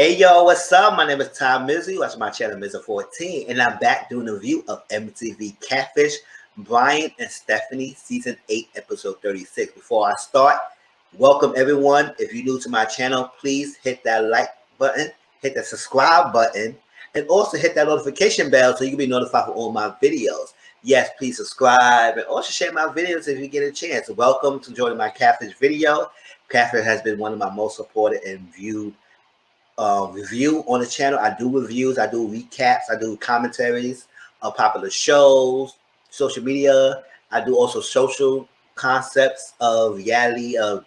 Hey yo, what's up? My name is Tom Mizzle. Watch my channel Mizzle 14, and I'm back doing a review of MTV Catfish, Bryn and Stephanie, Season 8, Episode 36. Before I start, welcome everyone. If you're new to my channel, please hit that like button, hit that subscribe button, and also hit that notification bell so you can be notified for all my videos. Yes, please subscribe and also share my videos if you get a chance. Welcome to joining my Catfish video. Catfish has been one of my most supported and viewed review on the channel. I do reviews, I do recaps, I do commentaries of popular shows, social media. I do also social concepts of reality, of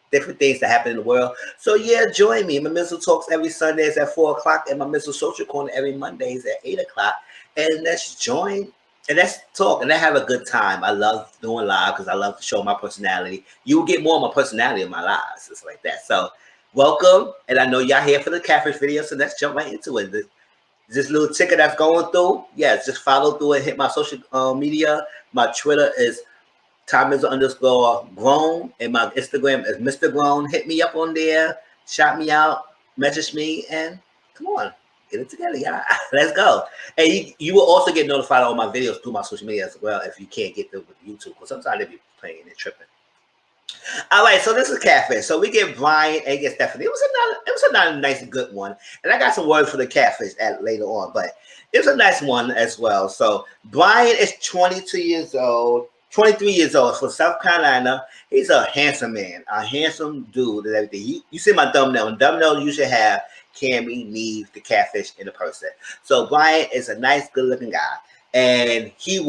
different things that happen in the world. So yeah, join me. My Mizzle Talks every Sundays at 4 o'clock and my Mizzle Social Corner every Mondays at 8 o'clock. And let's join and let's talk and let's have a good time. I love doing live because I love to show my personality. You will get more of my personality in my lives. It's like that. So welcome. And I know y'all here for the Catfish video, so let's jump right into it. This little ticket that's going through, yes, just follow through and hit my social media. My Twitter is Tom_grown, and my Instagram is Mr. Grown. Hit me up on there, shout me out, message me, and come on, get it together, y'all. Let's go. And you will also get notified on my videos through my social media as well if you can't get them with YouTube, because sometimes they be playing and tripping. All right, so this is Catfish. So we get Bryn and get Stephanie. It was another nice, good one. And I got some words for the Catfish later on, but it was a nice one as well. So Bryn is 22 years old, 23 years old from South Carolina. He's a handsome man, a handsome dude and everything. You see my thumbnail. And thumbnail you should have Cammy, Neve, the Catfish in a person. So Bryn is a nice, good-looking guy. And he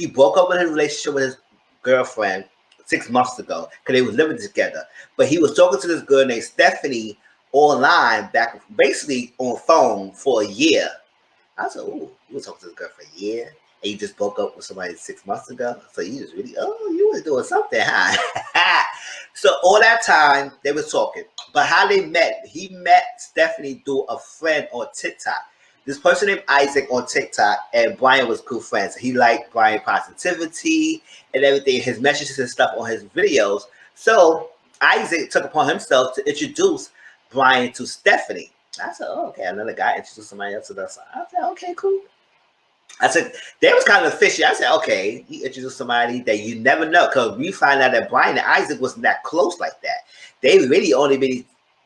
broke up with his relationship with his girlfriend 6 months ago because they was living together. But he was talking to this girl named Stephanie online, back basically on phone for a year. I said, "Ooh, you was talking to this girl for a year, and you just broke up with somebody 6 months ago. So you just really, you was doing something, huh?" So all that time they was talking. But how they met? He met Stephanie through a friend on TikTok. This person named Isaac on TikTok, and Bryn was cool friends. He liked Bryn positivity and everything, his messages and stuff on his videos. So Isaac took upon himself to introduce Bryn to Stephanie. I said, "Oh, okay, another guy introduced somebody else to us." I said, "Okay, cool." I said, they was kind of fishy. I said, "Okay, he introduced somebody that you never know," because we find out that Bryn and Isaac wasn't that close like that. They really only been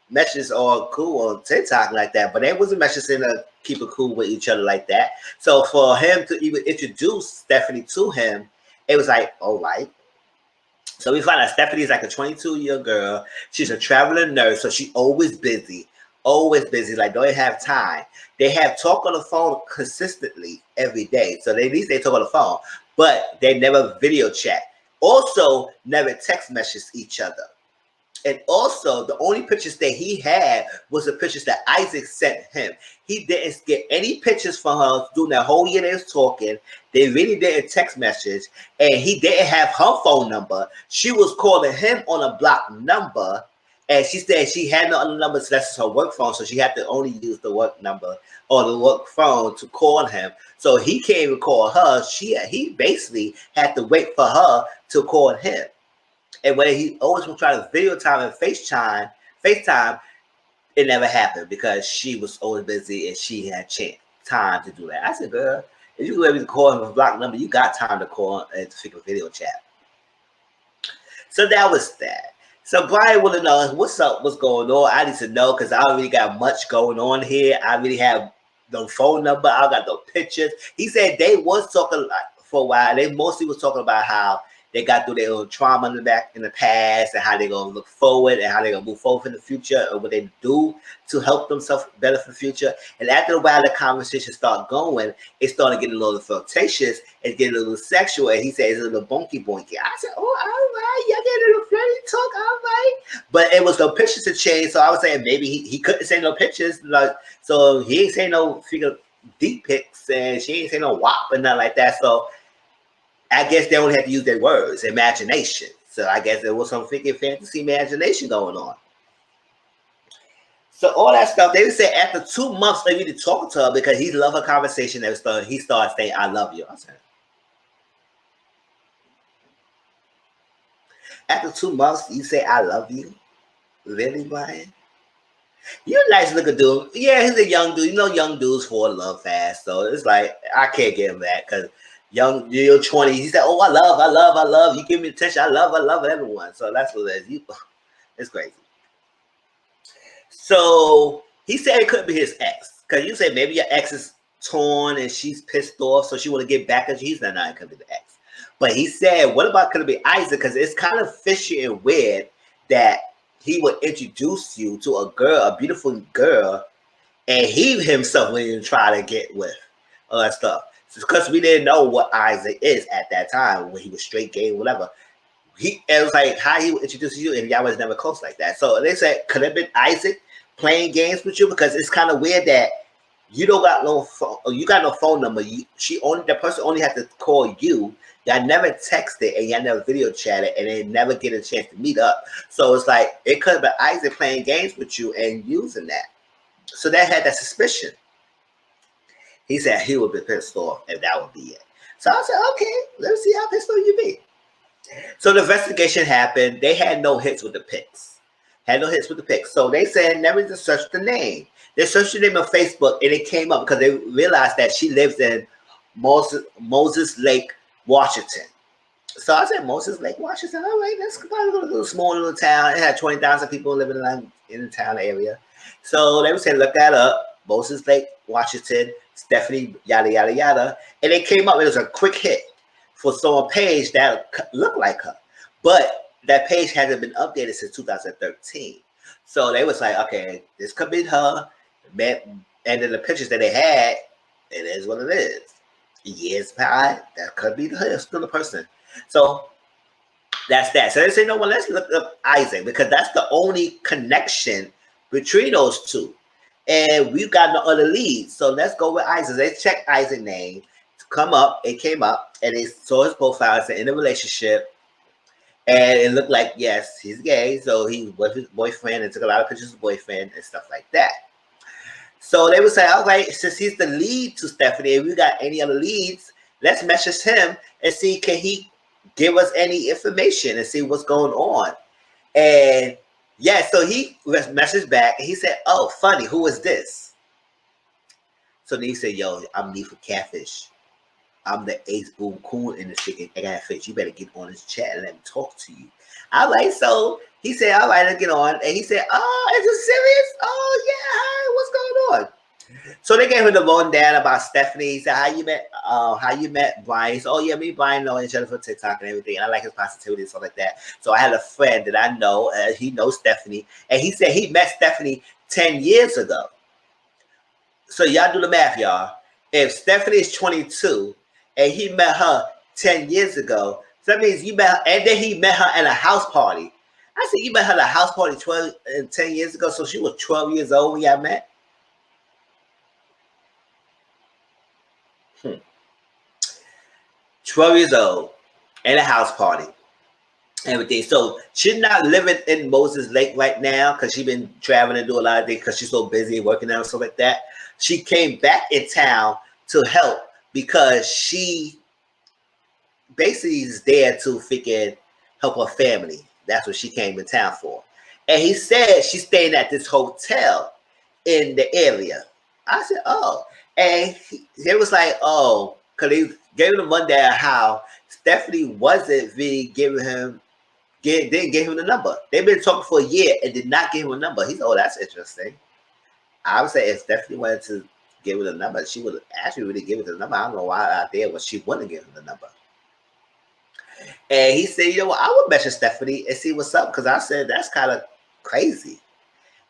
messages all cool on TikTok like that, but they wasn't messaging to keep it cool with each other like that. So for him to even introduce Stephanie to him, it was like, all right. So we find out Stephanie is like a 22-year girl. She's a traveling nurse, so she's always busy, like don't have time. They have talk on the phone consistently every day. So at least they talk on the phone, but they never video chat. Also, never text message each other. And also, the only pictures that he had was the pictures that Isaac sent him. He didn't get any pictures from her during that whole year they was talking. They really didn't text message. And he didn't have her phone number. She was calling him on a blocked number. And she said she had no other number, so that's her work phone. So she had to only use the work number or the work phone to call him. So he can't even call her. He basically had to wait for her to call him. And when he always would try to video time and FaceTime, it never happened because she was always busy and she had time to do that. I said, "Girl, if you were able to call him a block number, you got time to call and to figure video chat." So that was that. So Bryn want to know what's up, what's going on. I need to know because I don't really got much going on here. I really have no phone number. I got no pictures. He said they was talking for a while. They mostly was talking about how they got through their own trauma in the past and how they're going to look forward and how they're going to move forward in the future and what they do to help themselves better for the future. And after a while, the conversation started going. It started getting a little flirtatious and getting a little sexual. And he said, "It's a little bonky bonky." I said, "Oh, all right. Y'all getting a little flirty talk. All right." But it was no pictures to change. So I was saying maybe he couldn't say no pictures. So he ain't saying no figure deep pics and she ain't saying no WAP and nothing like that. So I guess they only had to use their words, imagination. So I guess there was some freaking fantasy imagination going on. So all that stuff, they would say after 2 months they really talking to her because he loved her conversation. He started saying, "I love you." I said, after 2 months, you say, "I love you"? Really, Bryn? You're a nice looking dude. Yeah, he's a young dude. You know, young dudes fall in love fast. So it's like, I can't give him that because you're 20. He said, oh, I love. You give me attention. I love everyone. So that's what it is. It's crazy. So he said it couldn't be his ex. Because you say maybe your ex is torn and she's pissed off. So she want to get back at you. He's not, no, it could be the ex. But he said, what about could it be Isaac? Because it's kind of fishy and weird that he would introduce you to a girl, a beautiful girl, and he himself wouldn't even try to get with all that stuff. Because we didn't know what Isaac is at that time when he was straight gay, whatever. It was like how he would introduce you, and y'all was never close like that. So they said, could it have been Isaac playing games with you? Because it's kind of weird that you don't got no phone, you got no phone number. The person only had to call you. Y'all never texted and y'all never video chatted, and they never get a chance to meet up. So it's like it could have been Isaac playing games with you and using that. So that had that suspicion. He said he would be pissed off if that would be it. So I said, okay, let's see how pissed off you be. So the investigation happened. They had no hits with the pics. So they said never just searched the name. They searched the name on Facebook and it came up because they realized that she lives in Moses Lake, Washington. So I said, Moses Lake, Washington. All right, let's probably go to a small little town. It had 20,000 people living in the town area. So they would say, look that up. Moses Lake, Washington, Stephanie, yada, yada, yada. And it came up. It was a quick hit for someone page that looked like her. But that page hasn't been updated since 2013. So they was like, okay, this could be her. And then the pictures that they had, it is what it is. Years past, that could be still the person. So that's that. So they say, no, well, let's look up Isaac because that's the only connection between those two. And we've got no other leads. So let's go with Isaac. They checked Isaac's name to come up. It came up and they saw his profile. It's in a relationship. And it looked like, yes, he's gay. So he was with his boyfriend and took a lot of pictures of his boyfriend and stuff like that. So they would say, all right, since he's the lead to Stephanie, if we got any other leads, let's message him and see can he give us any information and see what's going on. And yeah, so he messaged back and he said, oh, funny, who is this? So then he said, yo, I'm MTV Catfish. I'm the ace boom cool in the chicken Catfish. You better get on this chat and let me talk to you. All right, so he said, all right, let's get on. And he said, oh, is it serious? Oh, yeah, hi, what's going on? So they gave him the rundown about Stephanie. He said, how you met Bryn. He said, oh, yeah, me and Bryn know each other for TikTok and everything. And I like his positivity and stuff like that. So I had a friend that I know. He knows Stephanie. And he said he met Stephanie 10 years ago. So y'all do the math, y'all. If Stephanie is 22 and he met her 10 years ago, so that means you met her, and then he met her at a house party. I said, you met her at a house party 10 years ago, so she was 12 years old when y'all met? 12 years old, at a house party, everything. So she's not living in Moses Lake right now because she's been traveling and doing a lot of things because she's so busy working out and stuff like that. She came back in town to help because she basically is there to freaking help her family. That's what she came in town for. And he said she's staying at this hotel in the area. I said, oh. And he was like, oh, because he gave him the rundown how Stephanie wasn't really didn't give him the number. They've been talking for a year and did not give him a number. He said, oh, that's interesting. I would say if Stephanie wanted to give him the number, she would actually really give it the number. I don't know why out there was she wouldn't give him the number. And he said, you know what, I would message Stephanie and see what's up because I said that's kind of crazy.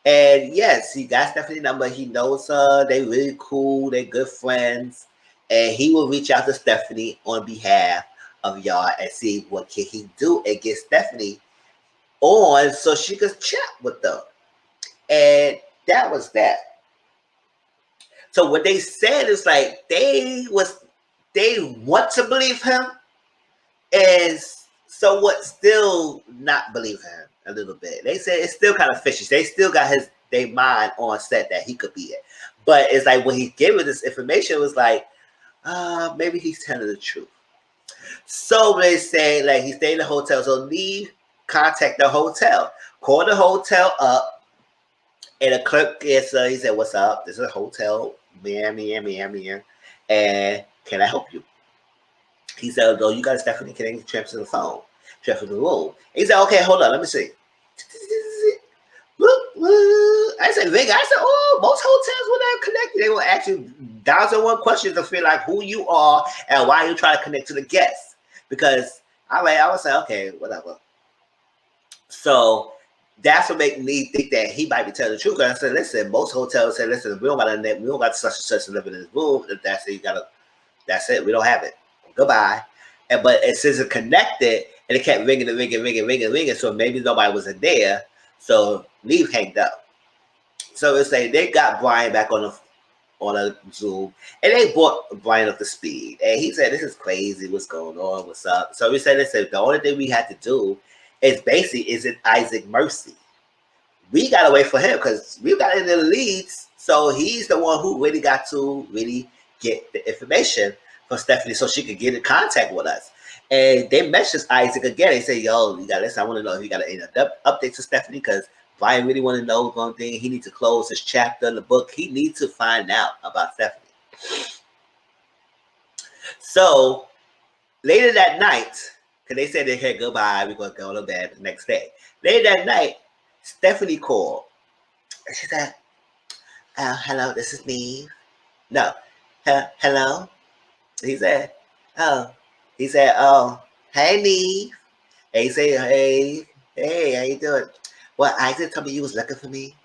And yes, he got Stephanie's number. He knows her. They really cool. They good friends. And he will reach out to Stephanie on behalf of y'all and see what can he do and get Stephanie on so she could chat with them. And that was that. So what they said is like they want to believe him is somewhat still not believe him a little bit. They said it's still kind of fishy. They still got their mind on set that he could be it. But it's like when he gave her this information, it was like, maybe he's telling the truth. So they say like he stayed in the hotel. So contact the hotel. Call the hotel up And the clerk answered, he said, "What's up? This is a hotel, man. And can I help you?" He said, "No, you got Stephanie. Can I transfer the phone? Transfer the room?" He said, "Okay, hold on. Let me see." I said, "Vega." I said, "Oh, most hotels when they're connected, they will ask you 1,001 questions to feel like who you are and why you try to connect to the guests." Because I was like, okay, whatever. So that's what made me think that he might be telling the truth. Because I said, "Listen, most hotels say, listen, we don't got we don't got such and such living in this room. That's it. You gotta. That's it. We don't have it. Goodbye." And but it says it connected, and it kept ringing. So maybe nobody was in there. So Leave hanged up. So it's like they got Brian back on a Zoom, and they brought Brian up to speed. And he said, "This is crazy. What's going on? What's up?" So we said, "Listen, the only thing we had to do is basically is it Isaac Mercy. We got to wait for him because we got in the leads. So he's the one who really got to really get the information from Stephanie so she could get in contact with us." And they messaged Isaac again. They say, "Yo, you got to listen. I want to know if you got an update to Stephanie because Brian really want to know one thing. He needs to close his chapter in the book. He needs to find out about Stephanie." So later that night, because they said they had goodbye, we're going to go to bed the next day. Later that night, Stephanie called. And she said, "Hello, this is me." No. Hello? He said, "Oh." He said, "Oh, hey, me." And he said, hey, how you doing?" "Well, Isaac told me you was looking for me."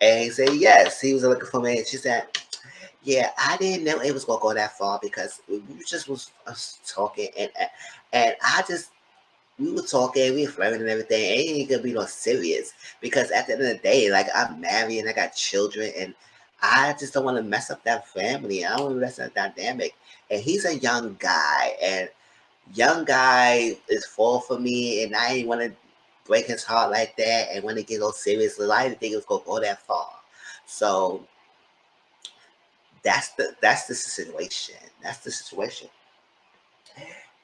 And he said, "Yes, he was looking for me." And she said, "Yeah, I didn't know it was going to go that far because we just was talking. And I just, we were talking, we were flirting and everything. It ain't going to be no serious because at the end of the day, like I'm married and I got children and I just don't want to mess up that family. I don't want to mess up that dynamic. And he's a young guy and young guy is fall for me and I ain't want to break his heart like that and when it get all serious, I didn't think it was going to go that far. So that's the situation. That's the situation."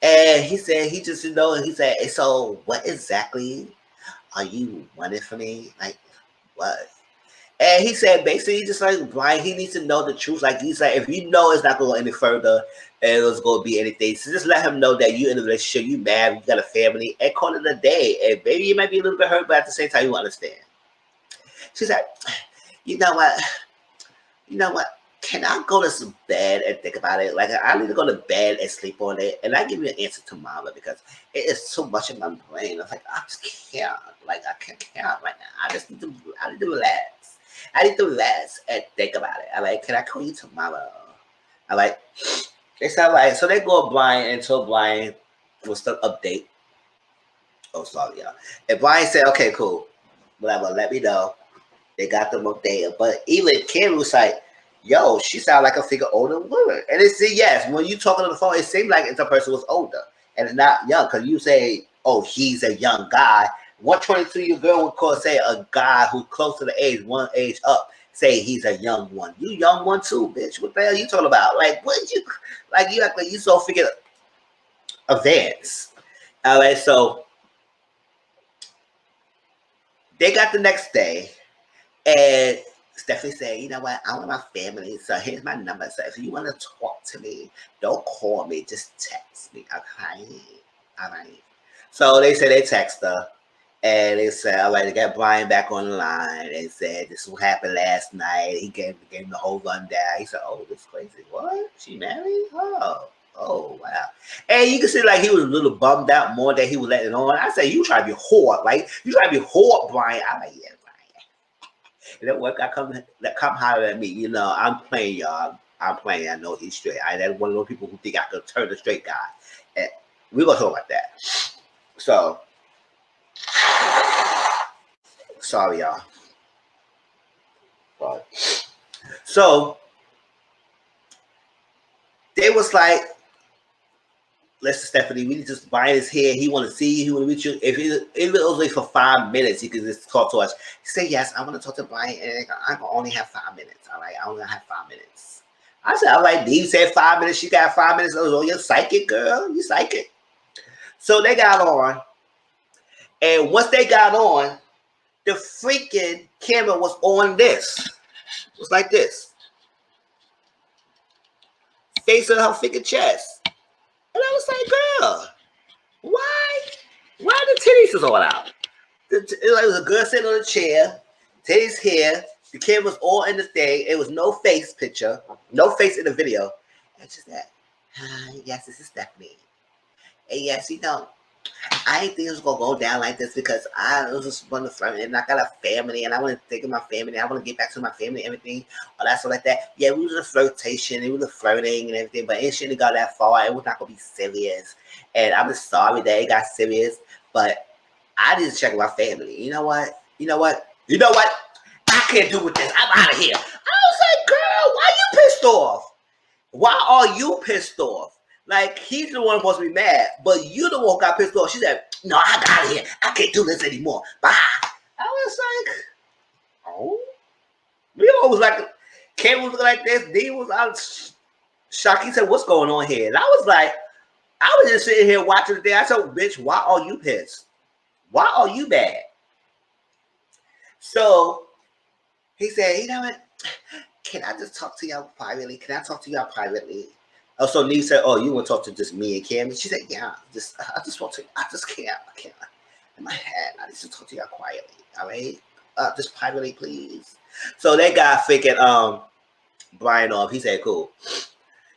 And he said he just he said, "So what exactly are you wanting from me? Like what?" And he said basically just like Brian, he needs to know the truth. Like he's like, if you know it's not going any further and it's going to be anything, so just let him know that you in a relationship, you married, you got a family, and call it a day. And maybe you might be a little bit hurt, but at the same time you understand. She said, "You know what? You know what? Can I go to some bed and think about it? Like I need to go to bed and sleep on it, and I give you an answer tomorrow because it is so much in my brain. I'm like I just can't. Like I can't right now. I need to relax. I need to relax and think about it. I like. Can I call you tomorrow? I like. They said like. So they go Brian and told Brian what's the update. Oh, sorry, y'all. And Brian said, "Okay, cool. Whatever. Let me know." They got them updated. But even Kim was like, "Yo, she sound like a figure older woman." And it said, yes, when you talking on the phone, it seemed like the person was older and it's not young. Because you say, "Oh, he's a young guy." 122-year girl would call say a guy who's close to the age, one age up, say he's a young one. You young one too, bitch. What the hell you talking about? Like, what you like? You act like you so figure advanced. All right, so they got the next day. And Stephanie said, "You know what? I want my family. So here's my number. So if you want to talk to me, don't call me. Just text me. Okay? All right." So they said they text her. And they said, all right, they got Brian back on the line. They said, "This is what happened last night." He gave him the whole rundown. He said, "Oh, this is crazy. What? She married? Oh, wow." And you can see like he was a little bummed out more that he was letting on. I said, "You try to be whore, right? You try to be whore, Brian." I'm like, "Yeah, that work I come holler at me. You know, I'm playing y'all. I'm playing. I know he's straight. That's one of those people who think I could turn a straight guy. And we're gonna talk about that. So sorry, y'all. But, so they was like, "Listen, Stephanie, we just Brian is here. He want to see you. He want to meet you. If it was like for 5 minutes, he could just talk to us." He said, "Yes, I want to talk to Brian, and I can only have 5 minutes. All right, I only have 5 minutes." I said, "All right." Dee said 5 minutes. She got 5 minutes. Oh, you're psychic, girl. You psychic. So they got on, and once they got on, the freaking camera was on this. It was like this. Facing her freaking chest. And I was like, girl, why? Why the titties is all out? It was a girl sitting on a chair, titties here. The camera was all in the thing. It was no face picture, no face in the video. And just that, hi, yes, this is Stephanie. And yes, you know, I didn't think it was gonna go down like this because I was just want to flirt and I got a family and I want to think of my family. I want to get back to my family and everything, all that stuff like that. Yeah, we was a flirtation, it was a flirting and everything, but it shouldn't have got that far. It was not gonna be serious, and I'm just sorry that it got serious. But I need to check my family. You know what? You know what? You know what? I can't do with this. I'm out of here. I was like, girl, why you pissed off? Why are you pissed off? Like, he's the one supposed to be mad, but you the one got pissed off. She said, no, I got out of here. I can't do this anymore. Bye. I was like, oh. Leo was like, Kate was like this. D was out shocked. He said, what's going on here? And I was like, I was just sitting here watching the thing. I said, bitch, why are you pissed? Why are you bad? So he said, you know what? Can I just talk to y'all privately? Can I talk to y'all privately? Oh, so Neve said, oh, you want to talk to just me and Cam? And she said, yeah, I just want to, I just can't. In my head, I need to talk to y'all quietly, all right? Just privately, please. So they got freaking Bryn off. He said, cool.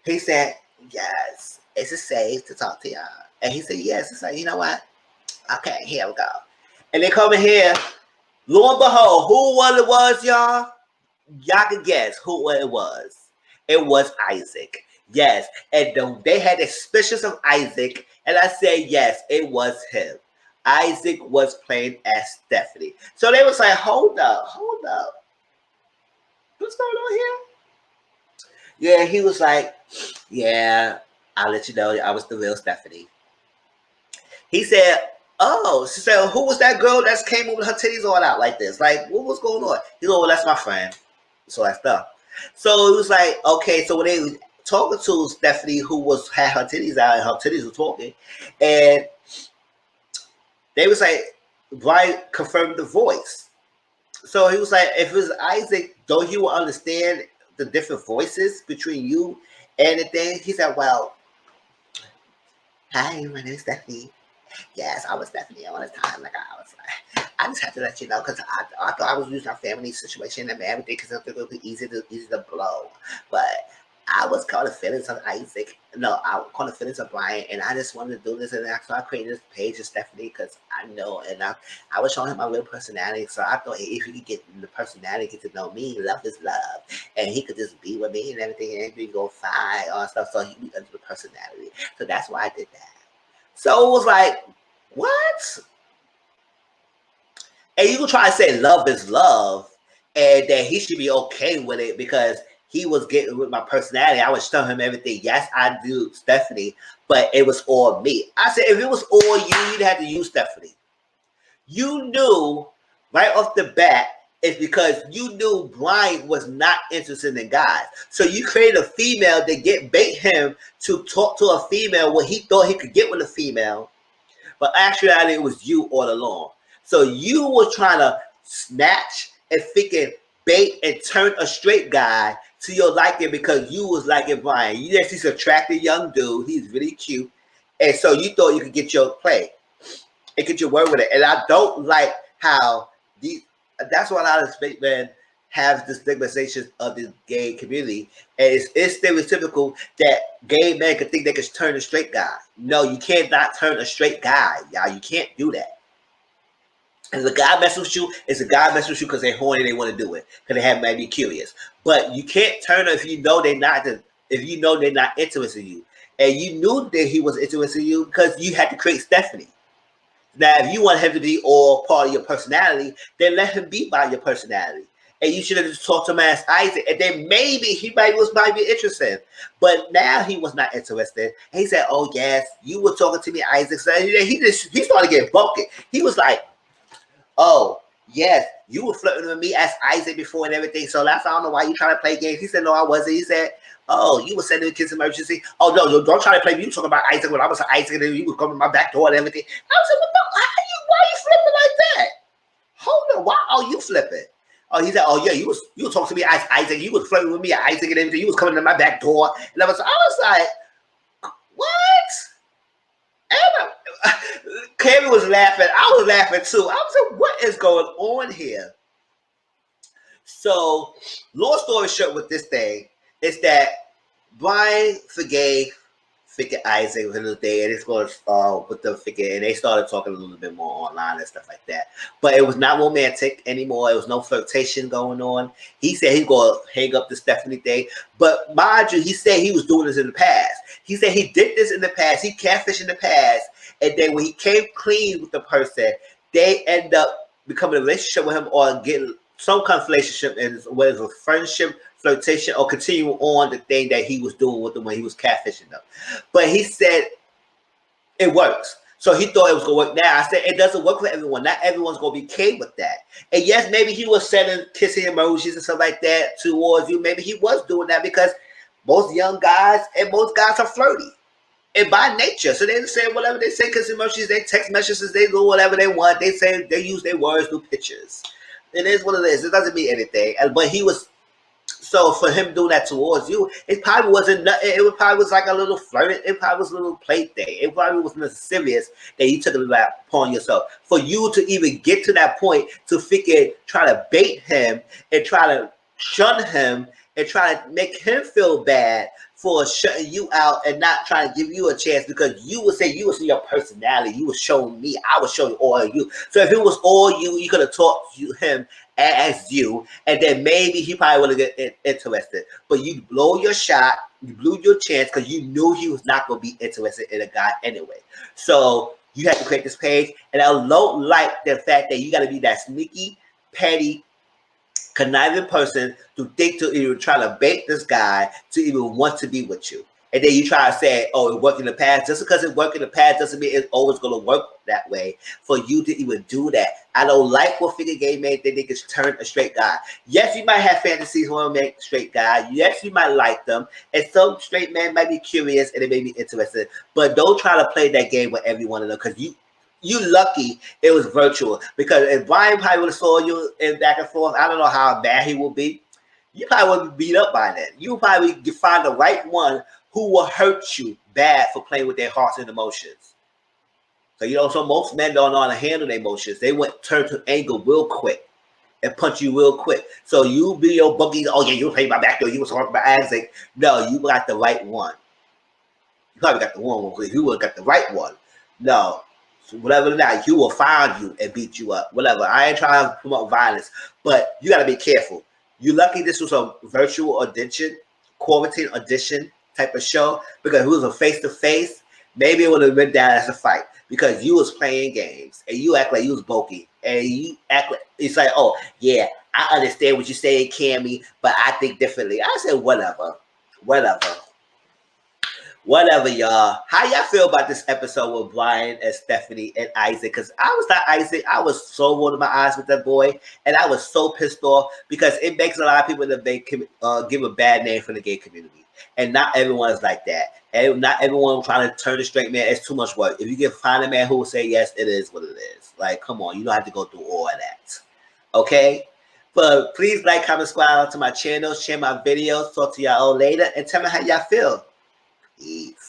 He said, yes, is it safe to talk to y'all? And he said, yes. It's like, you know what? Okay, here we go. And they come in here. Lo and behold, who it was, y'all? Y'all can guess who it was. It was Isaac. Yes, and they had suspicions of Isaac, and I said, yes, it was him. Isaac was playing as Stephanie. So they was like, hold up. What's going on here? Yeah, he was like, yeah, I'll let you know I was the real Stephanie. He said, oh, she said, who was that girl that came over with her titties all out like this? Like, what was going on? He goes, well, that's my friend. So that's stuff. So it was like, okay, so when they was talking to Stephanie, who had her titties out and her titties were talking, and they was like, Bryn confirmed the voice. So he was like, if it was Isaac, don't you understand the different voices between you and the thing? He said, well, hi, my name is Stephanie. Yes, I was Stephanie all the time. Like I was like, I just had to let you know because I thought I was using our family situation and everything because I thought it would be easy to blow. But I was caught the feelings of Isaac. No, I caught the feelings of Bryn, and I just wanted to do this. And so I created this page of Stephanie because I know, and I was showing him my real personality. So I thought if he could get the personality, get to know me, love is love, and he could just be with me and everything, and everything go fine, all stuff. So he be under the personality. So that's why I did that. So it was like, what? And you can try to say love is love, and that he should be okay with it because he was getting with my personality. I was telling him everything. Yes, I do, Stephanie, but it was all me. I said, if it was all you, you'd have to use Stephanie. You knew right off the bat, it's because you knew Bryn was not interested in guys. So you created a female to bait him to talk to a female when he thought he could get with a female. But actually, it was you all along. So you were trying to snatch and freaking bait and turn a straight guy to your liking because you was liking Bryn. Yes, he's an attractive young dude. He's really cute. And so you thought you could get your play and get your word with it. And I don't like how that's why a lot of straight men have the stigmatization of the gay community. And it's stereotypical that gay men can think they can turn a straight guy. No, you can't not turn a straight guy, y'all. You can't do that. If a guy messes with you, it's a guy messes with you because they're horny, they want to do it. Because they might be curious. But you can't turn them if you know they're not interested in you. And you knew that he was interested in you because you had to create Stephanie. Now, if you want him to be all part of your personality, then let him be by your personality. And you should have just talked to him as Isaac, and then maybe he might be interested. But now he was not interested. And he said, "Oh yes, you were talking to me, Isaac." So he started getting bucket. He was like, "Oh yes, you were flirting with me as Isaac before and everything." So I don't know why you trying to play games. He said, "No, I wasn't." He said, "Oh, you were sending the kids emergency." "Oh no, don't try to play me. You talking about Isaac when I was Isaac, and then you was coming to my back door and everything." I said, "Well, no, why are you flipping like that? hold on, why are you flipping? Oh, he said, oh yeah, you was talking to me, Isaac. You was flirting with me, Isaac, and everything. You was coming to my back door, and I was like, what? Kevin was laughing. I was laughing too. I was like, what is going on here? So, long story short with this thing is that Bryn forgave Isaac with a little thing, and it's going with the figure, and they started talking a little bit more online and stuff like that. But it was not romantic anymore. It was no flirtation going on. He said he's going to hang up the Stephanie thing. But mind you, he said he was doing this in the past. He said he did this in the past. He catfished in the past. And then when he came clean with the person, they end up becoming a relationship with him or getting some kind of relationship, and whether it's a friendship, flirtation, or continue on the thing that he was doing with them when he was catfishing them. But he said it works. So he thought it was going to work now. I said it doesn't work for everyone. Not everyone's going to be okay with that. And yes, maybe he was sending kissing emojis and stuff like that towards you. Maybe he was doing that because most young guys and most guys are flirty. And by nature, so they say whatever they say, kissing emojis, they text messages, they do whatever they want. They say they use their words through pictures. It is what it is. It doesn't mean anything. But he was, so for him doing that towards you, it probably wasn't nothing. It probably was like a little flirt. It probably was a little play thing. It probably wasn't serious that you took it upon yourself. For you to even get to that point to figure, try to bait him and try to shun him and try to make him feel bad for shutting you out and not trying to give you a chance, because you would say you was your personality. You was showing me. I was showing all of you. So if it was all you could have talked to him as you, and then maybe he probably would have get interested. But you blow your shot. You blew your chance because you knew he was not going to be interested in a guy anyway. So you had to create this page. And I don't like the fact that you got to be that sneaky, petty, conniving person to think to even try to bait this guy to even want to be with you. And then you try to say, oh, it worked in the past. Just because it worked in the past doesn't mean it's always going to work that way for you to even do that. I don't like what figure game made that they can turn a straight guy. Yes, you might have fantasies who want to make a straight guy. Yes, you might like them. And some straight men might be curious and they may be interested. But don't try to play that game with every one of them, because you lucky it was virtual. Because if Bryn probably would have saw you in back and forth, I don't know how bad he will be. You probably would be beat up by then. You probably find the right one who will hurt you bad for playing with their hearts and emotions. So, so most men don't know how to handle their emotions. They turn to anger real quick and punch you real quick. So you be your boogie, oh yeah, you play my back door, you was talking about Isaac. No, you got the right one. You probably got the one because you would have got the right one. No. So whatever that, he will find you and beat you up. Whatever. I ain't trying to promote violence, but you got to be careful. You lucky this was a virtual audition, quarantine audition type of show, because if it was a face-to-face, maybe it would have been down as a fight, because you was playing games and you act like you was bulky and you act like it's like, oh yeah, I understand what you're saying, Cammy, but I think differently. I said whatever. Whatever, y'all. How y'all feel about this episode with Bryn and Stephanie and Isaac? Because I was not Isaac. I was so rolling my eyes with that boy, and I was so pissed off because it makes a lot of people that they give a bad name for the gay community, and not everyone is like that. And not everyone trying to turn a straight man. It's too much work. If you can find a man who will say yes, it is what it is. Like, come on, you don't have to go through all of that. Okay. But please like, comment, subscribe to my channel, share my videos, talk to y'all later, and tell me how y'all feel. Peace.